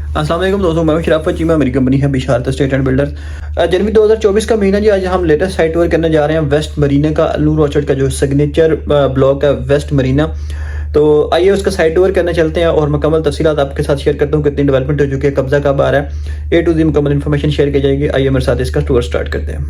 अस्सलाम वालेकुम दोस्तों, मैं हूं शराफत चीमा। मेरी कंपनी है बिशारत स्टेट एंड बिल्डर्स। जनवरी 2024 का महीना जी। आज हम लेटेस्ट साइट टूर करने जा रहे हैं वेस्ट मरीना का, अल्लूर ऑर्चर्ड का जो सिग्नेचर ब्लॉक है वेस्ट मरीना। तो आइए उसका साइट टूर करने चलते हैं और मुकम्मल तफसीलात आपके साथ शेयर करता हूँ, कितनी डेवलपमेंट हो चुकी है, कब्जा कब आ रहा है, ए टू जी मुकम्मल इन्फॉर्मेशन शेयर की जाएगी। आइए मेरे साथ इसका टूर स्टार्ट करते हैं।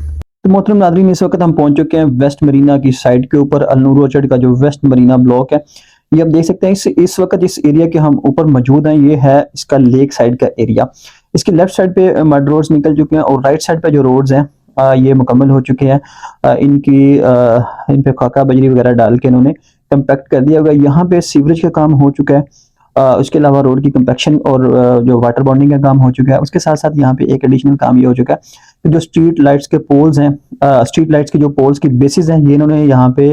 तो मोहतरम नाज़रीन, इस वक्त हम पहुंच चुके हैं वेस्ट मरीना की साइट के ऊपर, अल्लूर ऑर्चर्ड का जो वेस्ट मरीना ब्लॉक है। ये आप देख सकते हैं, इस वक्त इस एरिया के हम ऊपर मौजूद हैं। ये है इसका लेक साइड का एरिया। इसकी लेफ्ट साइड पे मड रोड्स निकल चुके हैं और राइट साइड पे जो रोड्स हैं ये मुकम्मल हो चुके हैं। इन पे खाका बजरी वगैरह डाल के इन्होंने कंपैक्ट कर दिया होगा। यहाँ पे सीवरेज का काम हो चुका है। उसके अलावा रोड की कंपैक्शन और जो वाटर बॉन्डिंग का काम हो चुका है। उसके साथ साथ यहाँ पे एक एडिशनल काम ये हो चुका है कि जो स्ट्रीट लाइट्स के पोल्स हैं, स्ट्रीट लाइट्स के जो पोल्स की बेसिस हैं, ये इन्होंने यहाँ पे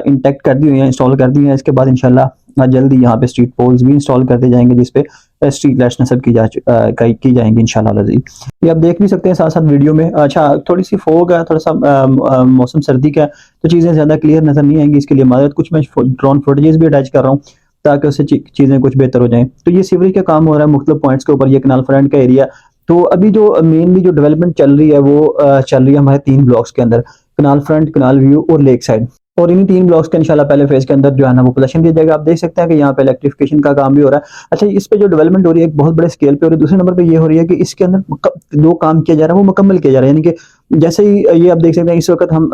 इंटेक्ट कर दी हुई है, इंस्टॉल कर दी है। इसके बाद इंशाल्लाह जल्दी यहाँ पे स्ट्रीट पोल्स भी इंस्टॉल करते जाएंगे, जिसपे स्ट्रीट लाइट्स नस्ब की जाएंगी इंशाल्लाह अज़ीज़। ये आप देख भी सकते हैं साथ साथ वीडियो में। अच्छा, थोड़ी सी फोग है, थोड़ा सा मौसम सर्दी का है, तो चीज़ें ज़्यादा क्लियर नजर नहीं आएंगी। इसके लिए माजरत। कुछ मैं ड्रोन फुटेजेस भी अटैच कर रहा हूँ ताकि उससे चीज़ें कुछ बेहतर हो जाएं। तो ये सीवरेज का काम हो रहा है मुख्तलिफ पॉइंट्स के ऊपर। ये कनाल फ्रंट का एरिया। तो अभी जो मेनली जो डेवलपमेंट चल रही है वो चल रही है हमारे 3 ब्लॉक्स के अंदर, कनाल फ्रंट, कनाल व्यू और लेक साइड। और इन्हीं 3 ब्लॉक्स का इंशाल्लाह पहले फेज के अंदर जो है ना वो पोजीशन दिया जाएगा। आप देख सकते हैं कि यहाँ पे इलेक्ट्रिफिकेशन का काम भी हो रहा है। अच्छा, इस पे जो डेवलपमेंट हो रही है एक बहुत बड़े स्केल पे हो रही है। दूसरे नंबर पे ये हो रही है कि इसके अंदर जो काम किया जा रहा है वो मुकम्मल किया जा रहा है। यानी कि जैसे ही ये आप देख सकते हैं, इस वक्त हम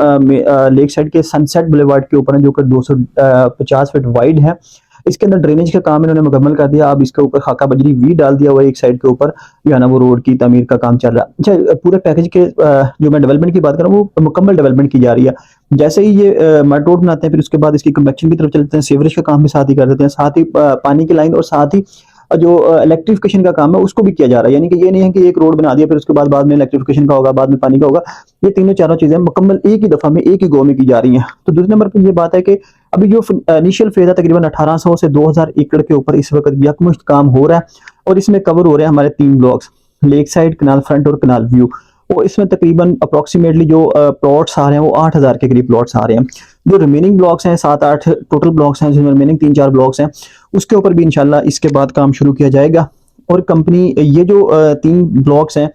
लेक साइड के सनसेट बुलेवार्ड के ऊपर है, जो कि 250 फीट वाइड है। इसके अंदर ड्रेनेज का काम इन्होंने मुकम्मल कर दिया। अब इसके ऊपर खाका बजरी वी डाल दिया हुआ है। एक साइड के ऊपर जो है ना वो रोड की तमीर का काम चल रहा है। अच्छा, पूरे पैकेज के जो मैं डेवलपमेंट की बात कर रहा हूँ वो मुकम्मल डेवलपमेंट की जा रही है। जैसे ही ये मड रोड बनाते हैं, फिर उसके बाद इसकी कन्वेक्शन की तरफ चलते हैं, सीवरेज का काम भी साथ ही कर देते हैं, साथ ही पानी की लाइन और साथ ही जो इलेक्ट्रिफिकेशन का काम है उसको भी किया जा रहा है। यानी कि ये नहीं है कि एक रोड बना दिया फिर उसके बाद में इलेक्ट्रिफिकेशन का होगा, बाद में पानी का होगा। ये तीनों चारों चीजें मुकम्मल एक ही दफा में, एक ही गो में की जा रही हैं। तो दूसरे नंबर पर ये बात है कि अभी जो इनिशियल फेज है तकरीबन 1800 से 2000 एकड़ के ऊपर इस वक्त यकमुश्त काम हो रहा है। और इसमें कवर हो रहे हैं हमारे 3 ब्लॉक्स, लेक साइड, कनाल फ्रंट और कनाल व्यू। और इसमें तकरीबन अप्रोक्सीमेटली जो प्लॉट्स आ रहे हैं वो 8000 के करीब प्लॉट्स आ रहे हैं। जो रिमेनिंग ब्लॉक्स हैं, 7-8 टोटल ब्लॉक्स हैं, जिसमें रिमेनिंग 3-4 ब्लॉक्स हैं, उसके ऊपर भी इंशाल्लाह इसके बाद काम शुरू किया जाएगा। और कंपनी ये जो 3 ब्लॉक्स हैं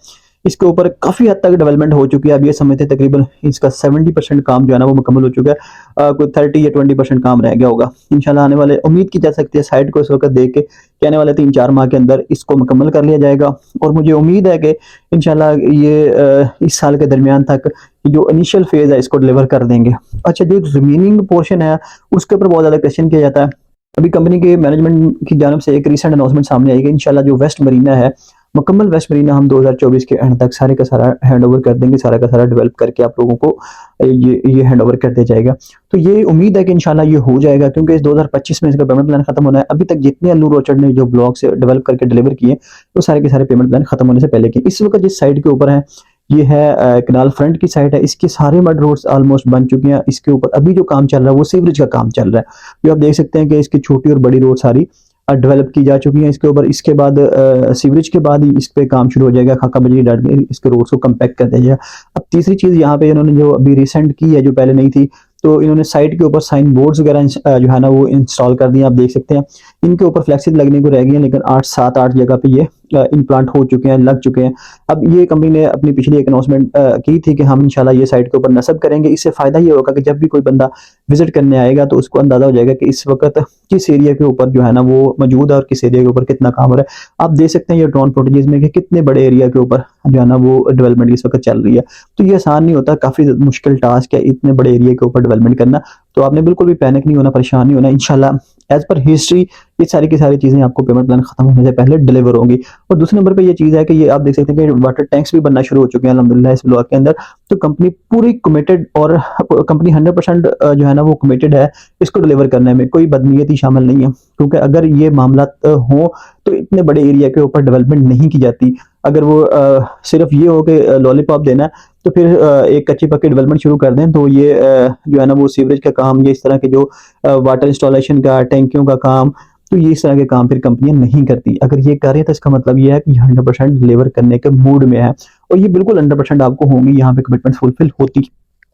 इसके ऊपर काफी हद तक डेवलपमेंट हो चुकी है। अब ये समझते हैं तकरीबन इसका 70% काम जो है ना वो मुकम्मल हो चुका है। कोई 30 या 20% काम रह गया होगा। इंशाल्लाह आने वाले, उम्मीद की जा सकती है साइट को इस वक्त देख के कि आने वाले 3-4 माह के अंदर इसको मुकम्मल कर लिया जाएगा। और मुझे उम्मीद है कि इंशाल्लाह ये इस साल के दरमियान तक जो इनिशियल फेज है इसको डिलीवर कर देंगे। अच्छा, जो रिमेनिंग पोर्शन है उसके ऊपर बहुत ज्यादा क्वेश्चन किया जाता है। अभी कंपनी के मैनेजमेंट की जानब से एक रिसेंट अनाउंसमेंट सामने आई कि इंशाल्लाह जो वेस्ट मरीना है, मुकम्मल वेस्ट मरीना हम 2024 के एंड तक सारे का सारा हैंड ओवर कर देंगे, सारा का सारा डेवलप करके आप लोगों को ये हैंड ओवर कर दिया जाएगा। तो ये उम्मीद है कि इंशाल्लाह ये हो जाएगा, क्योंकि इस 2025 में इसका पेमेंट प्लान खत्म होना है। अभी तक जितने अल्लूर ऑर्चर्ड ने जो ब्लॉक से डेवलप करके डिलीवर किए वो सारे के सारे पेमेंट प्लान खत्म होने से पहले किए। इस वक्त जिस साइड के ऊपर है ये है कनाल फ्रंट की साइड है। इसके सारे मड रोड्स ऑलमोस्ट बन चुके हैं। इसके ऊपर अभी जो काम चल रहा है वो सीवरेज का काम चल रहा है। जो आप देख सकते हैं कि इसकी छोटी और बड़ी रोड सारी डेवलप की जा चुकी है इसके ऊपर। इसके बाद सीवरेज के बाद ही इस पे काम शुरू हो जाएगा, खाका बजरी डाल के इसके रोड्स को कंपैक्ट कर दिया जाएगा। अब तीसरी चीज यहाँ पे इन्होंने जो अभी रिसेंट की है, जो पहले नहीं थी, तो इन्होंने साइड के ऊपर साइन बोर्ड्स वगैरह जो है ना वो इंस्टॉल कर दिए। आप देख सकते हैं इनके ऊपर फ्लेक्सिस लगने को रह गई है, लेकिन 8-7-8 जगह पे ये इम्प्लांट हो चुके हैं, लग चुके हैं। अब ये कंपनी ने अपनी पिछली एक अनाउंसमेंट की थी कि हम इंशाल्लाह ये साइट के ऊपर नस्ब करेंगे। इससे फायदा ये होगा कि जब भी कोई बंदा विजिट करने आएगा तो उसको अंदाजा हो जाएगा कि इस वक्त किस एरिया के ऊपर जो है ना वो मौजूद है और किस एरिया के ऊपर कितना काम हो रहा है। आप देख सकते हैं ये ड्रोन फुटेजेस में कि कितने बड़े एरिया के ऊपर जो है ना वो डेवलपमेंट इस वक्त चल रही है। तो ये आसान नहीं होता, काफी मुश्किल टास्क है इतने बड़े एरिया के ऊपर डेवलपमेंट करना। तो आपने बिल्कुल भी पैनिक नहीं होना, परेशान नहीं होना। इंशाल्लाह एज पर हिस्ट्री ये सारी की सारी चीजें आपको पेमेंट प्लान खत्म होने से पहले डिलीवर होंगी। और दूसरे नंबर पे ये चीज है कि ये आप देख सकते हैं कि वाटर टैंक्स भी बनना शुरू हो चुके हैं अल्हम्दुलिल्लाह इस ब्लॉक के अंदर। तो कंपनी पूरी कमिटेड, और कंपनी 100% जो है ना वो कमिटेड है इसको डिलीवर करने में। कोई बदनीयती शामिल नहीं है, क्योंकि अगर ये मामला हो तो इतने बड़े एरिया के ऊपर डेवलपमेंट नहीं की जाती। अगर वो सिर्फ ये हो कि लॉलीपॉप देना है तो फिर एक कच्ची पक्की डेवलपमेंट शुरू कर दें। तो ये जो है ना वो सीवरेज का काम, ये इस तरह के जो वाटर इंस्टॉलेशन का, टैंकियों का काम, तो ये इस तरह के काम फिर कंपनियां नहीं करती। अगर ये करें तो इसका मतलब ये है कि 100% डिलीवर करने के मूड में है, और ये बिल्कुल 100% आपको होंगी यहाँ पे कमिटमेंट फुलफिल होती।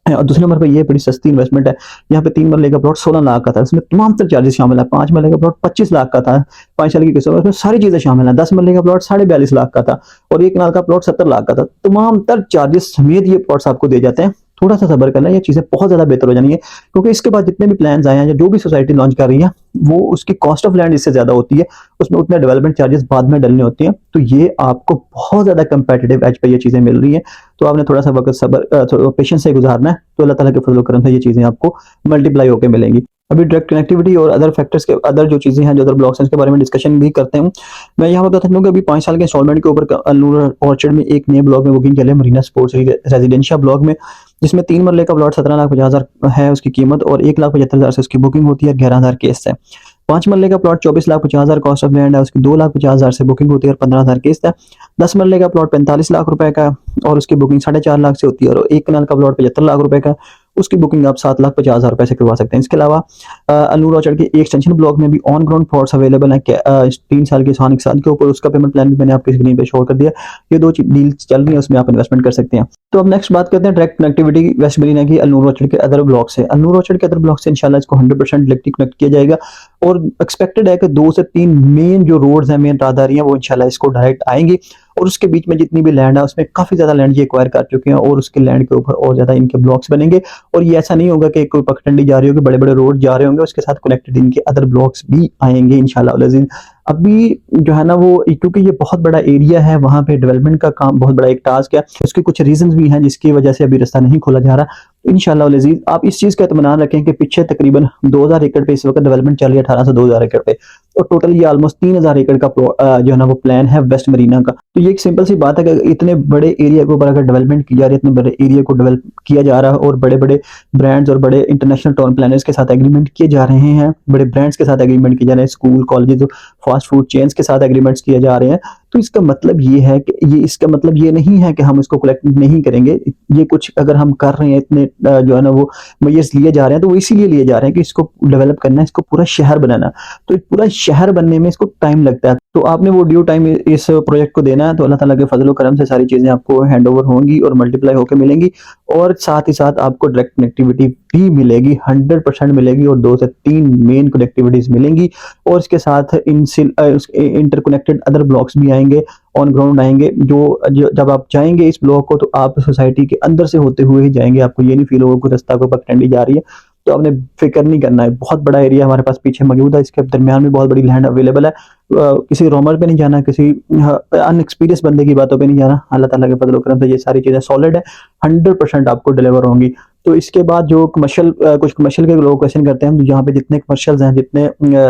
और दूसरे नंबर पे ये बड़ी सस्ती इन्वेस्टमेंट है। यहाँ पे 3 मरले का प्लॉट 16 लाख का था, इसमें तमाम तर चार्जेस शामिल है। 5 मरले का प्लॉट 25 लाख का था, 5 साल की किस्त, इसमें सारी चीजें शामिल है। 10 मरले का प्लॉट 42.5 लाख का था और 1 कनाल का प्लॉट 70 लाख का था। तमाम तर चार्जेस समेत ये प्लॉट्स आपको दिए जाते हैं। थोड़ा सा सब्र करना, ये चीजें बहुत ज्यादा बेहतर हो जानी है, क्योंकि इसके बाद जितने भी प्लान आए हैं या जो भी सोसाइटी लॉन्च कर रही है, वो उसकी कॉस्ट ऑफ लैंड इससे ज्यादा होती है, उसमें उतने डेवलपमेंट चार्जेस बाद में डलने होते हैं। तो ये आपको बहुत ज्यादा कंपेटिटिव एज पे ये चीजें मिल रही हैं। तो आपने थोड़ा सा वक्त सब्र पेशेंस से गुजारना है, तो अल्लाह ताला के फजल करम से ये चीजें आपको मल्टीप्लाई होकर मिलेंगी। अभी डायरेक्ट कनेक्टिविटी और अदर फैक्टर्स के अदर जो चीजें हैं, जो अदर ब्लॉक्स हैं, इसके बारे में डिस्कशन भी करते हैं। मैं यहाँ बताता हूँ कि अभी 5 साल के इंस्टॉलमेंट के ऊपर अल्नूर ऑर्चर्ड में एक नए ब्लॉक में बुकिंग चले, मरीना स्पोर्ट्स रेजिडेंशियल ब्लॉक में, जिसमें 3 मरले का प्लॉट 17,50,000 है उसकी कीमत और 1,75,000 से उसकी बुकिंग होती है, 11,000 केस है। 5 मरले का प्लॉट 24,50,000 कॉस्ट ऑफ लैंड है, उसकी 2,50,000 से बुकिंग होती है और 15,000 किस्त है। 10 मरले का प्लॉट 45 लाख रुपए का और उसकी बुकिंग 4.5 लाख से होती है और 1 कनाल का प्लॉट 75 लाख रुपए का, उसकी बुकिंग आप 7,50,000 रुपए से करवा सकते हैं। इसके अलावा अल्नूर ऑर्चर्ड के एक एक्सटेंशन ब्लॉक में भी ऑन ग्राउंड प्लॉट्स अवेलेबल है 3 साल के 1 साल के ऊपर, उसका पेमेंट प्लान भी मैंने आपकी स्क्रीन पे शो कर दिया। ये 2 डील्स चल रही है, उसमें आप इन्वेस्टमेंट कर सकते हैं। तो अब नेक्स्ट बात करते हैं डायरेक्ट कनेक्टिविटी वेस्ट मरीना की अल्नूर ऑर्चर्ड के अदर ब्लॉक से। अल्नूर ऑर्चर्ड के अदर ब्लॉक से इंशाल्लाह इसको 100% इलेक्ट्रिक कनेक्ट किया जाएगा और एक्सपेक्टेड है कि 2 से 3 मेन जो रोड्स हैं, मेन राहदारी हैं, वो इंशाल्लाह इसको डायरेक्ट आएंगी और उसके बीच में जितनी भी लैंड है उसमें काफी ज्यादा लैंड ये एक्वायर कर चुके हैं और उसके लैंड के ऊपर और ज्यादा इनके ब्लॉक्स बनेंगे। और ये ऐसा नहीं होगा कि कोई पगडंडी जा रही होगी, बड़े बड़े रोड जा रहे होंगे, उसके साथ कनेक्टेड इनके अदर ब्लॉक्स भी आएंगे इंशाल्लाह अज़ीज। अभी जो है ना वो, क्योंकि ये बहुत बड़ा एरिया है, वहां पे डेवलपमेंट का काम बहुत बड़ा एक टास्क है, उसके कुछ रीजंस भी हैं जिसकी वजह से अभी रास्ता नहीं खोला जा रहा। इंशाल्लाह अज़ीज आप इस चीज का इत्मीनान रखें कि पीछे तकरीबन 2000 एकड़ पे इस वक्त डेवलपमेंट चल रही है, 18 से 2000 एकड़ पे, और टोटल ये ऑलमोस्ट 3000 एकड़ का जो है ना वो प्लान है वेस्ट मरीना का। तो ये एक सिंपल सी बात है कि इतने बड़े एरिया के ऊपर अगर डेवलपमेंट की जा रही है, इतने बड़े एरिया को डेवलप किया जा रहा है और बड़े बड़े ब्रांड्स और बड़े इंटरनेशनल टाउन प्लानर्स के साथ एग्रीमेंट किए जा रहे हैं, बड़े ब्रांड्स के साथ एग्रीमेंट किए जा रहे हैं, school colleges fast food chains के साथ एग्रीमेंट्स किए जा रहे हैं। तो इसका मतलब ये है कि इसका मतलब ये नहीं है कि हम इसको कलेक्ट नहीं करेंगे। ये कुछ अगर हम कर रहे हैं, इतने जो है ना वो मेजर्स लिए जा रहे हैं, तो वो इसीलिए लिए जा रहे हैं कि इसको डेवलप करना है, इसको पूरा शहर बनाना। तो पूरा शहर बनने में इसको टाइम लगता है, तो आपने वो ड्यू टाइम इस प्रोजेक्ट को देना है। तो अल्लाह ताला के फजल करम से सारी चीजें आपको हैंड ओवर होंगी और मल्टीप्लाई होकर मिलेंगी और साथ ही साथ आपको डायरेक्ट कनेक्टिविटी भी मिलेगी, 100% मिलेगी और 2 से 3 मेन कनेक्टिविटीज मिलेंगी और इसके साथ इंटरकनेक्टेड अदर ब्लॉक्स भी आएंगे, ऑन ग्राउंड आएंगे। जो जब आप जाएंगे इस ब्लॉक को, तो आप सोसाइटी के अंदर से होते हुए ही जाएंगे, आपको ये नहीं फील होगा कि रास्ता को पगडंडी जा रही है। तो आपने फिक्र नहीं करना है, बहुत बड़ा एरिया हमारे पास पीछे मौजूद है, इसके दरमियान में बहुत बड़ी लैंड अवेलेबल है। किसी रोमर पे नहीं जाना, किसी अनएक्सपीरियंस बंदे की बातों पे नहीं जाना। अल्लाह ताला के फजल करम से ये सारी चीजें सॉलिड है, 100% आपको डिलीवर होंगी। तो इसके बाद जो कमर्शियल कुछ कमर्शियल के लोग क्वेश्चन करते हैं, तो यहाँ पे जितने कमर्शियल्स हैं, जितने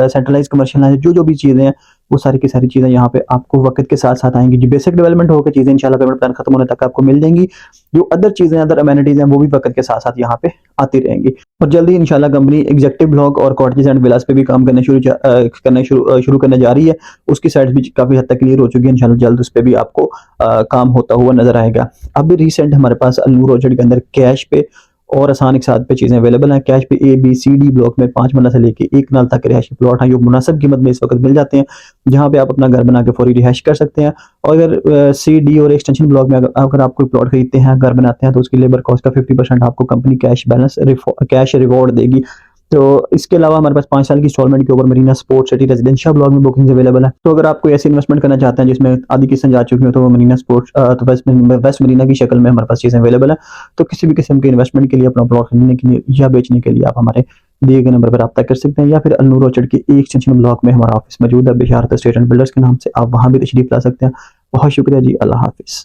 सेंट्रलाइज कमर्शियल हैं, जो भी चीजें हैं, वो सारी की सारी चीजें यहाँ पे आपको वक्त के साथ साथ आएंगी। जो बेसिक डेवलपमेंट होकर चीजें इंशाल्लाह पेमेंट प्लान खत्म होने तक आपको मिल जाएंगी। जो अदर चीजें, अदर अमेनिटीज हैं, वो भी वक्त के साथ साथ यहाँ पे आती रहेंगी। और जल्दी इंशाल्लाह कंपनी एग्जेक्टिव ब्लॉक और कॉटेजेस एंड विलास पे भी काम करने शुरू करने जा रही है। उसकी साइड भी काफी हद तक क्लियर हो चुकी है, इंशाल्लाह जल्द उस पर भी आपको काम होता हुआ नजर आएगा। अभी रिसेंट हमारे पास अल्नूर ऑर्चर्ड के अंदर कैश पे और आसान एक साथ पे चीजें अवेलेबल हैं। कैश पे A B C D block में 5 मरला से लेके 1 कनाल तक रिहायशी प्लॉट हैं, जो मुनासिब कीमत में इस वक्त मिल जाते हैं, जहां पे आप अपना घर बना के फौरी रिहायश कर सकते हैं। और अगर सी डी और एक्सटेंशन ब्लॉक में अगर आप कोई प्लॉट खरीदते हैं, घर बनाते हैं, तो उसकी लेबर कॉस्ट का 50% आपको कंपनी कैश रिवॉर्ड देगी। तो इसके अलावा हमारे पास 5 साल की इंस्टॉलमेंट के ऊपर Marina sports city residential block में बुकिंग अवेलेबल है। तो अगर आप कोई ऐसी इन्वेस्टमेंट करना चाहते हैं जिसमें आधी किस्तें जा चुकी हो, तो वो मरीना स्पोर्ट्स तो वेस्ट मरीना की शक्ल में हमारे पास चीजें अवेलेबल है। तो किसी भी किस्म के इन्वेस्टमेंट के लिए, अपना प्लॉट खरीदने के लिए या बेचने के लिए, आप हमारे दिए गए नंबर पर रब्ता कर सकते हैं, या फिर अल्नूर ऑर्चर्ड के एक एक्सटेंशन ब्लॉक में हमारा ऑफिस मौजूद है बिशारत एस्टेट एंड बिल्डर्स के नाम से, आप वहां भी तशरीफ ला सकते हैं। बहुत शुक्रिया जी, अल्लाह हाफिज।